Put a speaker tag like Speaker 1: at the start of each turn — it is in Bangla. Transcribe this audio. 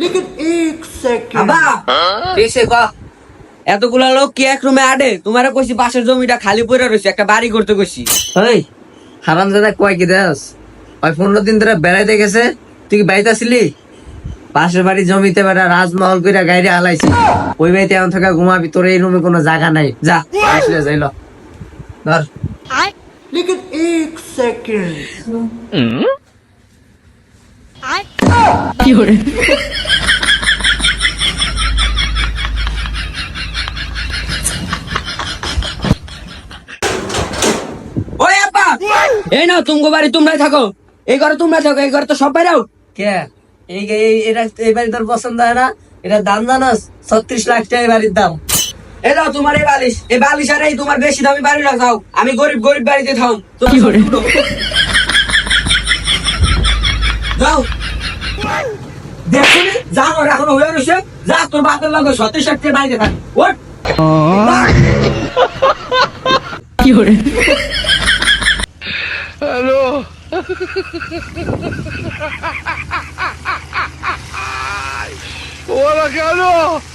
Speaker 1: लेकिन एक सेकंड
Speaker 2: আবা এসে ক এতগুলা লোক কি এক রুমে আডে? তোমারে কইছি পাশের জমিটা খালি পড়ে রইছে, একটা বাড়ি করতে কইছি।
Speaker 3: ওই হারামজাদা কয় কি দেস? ওই 15 দিন ধরে বেড়াইতে গেছে, তুই কি বাড়িতে আসলি? পাশের বাড়ি জমিতে বেড়া রাজমহল কইরা গাইরে হালাইছে। ওই বাড়িতে এখন থাকা ঘুমাবি, তোর এই রুমে কোনো জায়গা নাই। যা আসলে যাইল ধর।
Speaker 1: लेकिन एक सेकंड
Speaker 2: ওই আপা এই নাও তুমগো বাড়ি, তোমরাই থাকো। এই ঘরে তোমরা থাকো, এই ঘরে তো সব বাইরাও।
Speaker 3: কে এই বাড়ি তোর পছন্দ হয় না? এটা দাম জানাস? 36 লাখ টাকা এই বাড়ির দাম।
Speaker 2: এই নাও তোমার এই বালিশ আর এই তোমার বেশি দামি বাড়ি রাখাও। আমি গরিব গরিব বাড়িতে থাও। যাও দেখো নি জানো এখন হয়ে রয়েছে। যা তোর বাপের লগে 36 লাখ টাকা বাড়িতে থাক। ওঠ
Speaker 4: Hola, Carlos.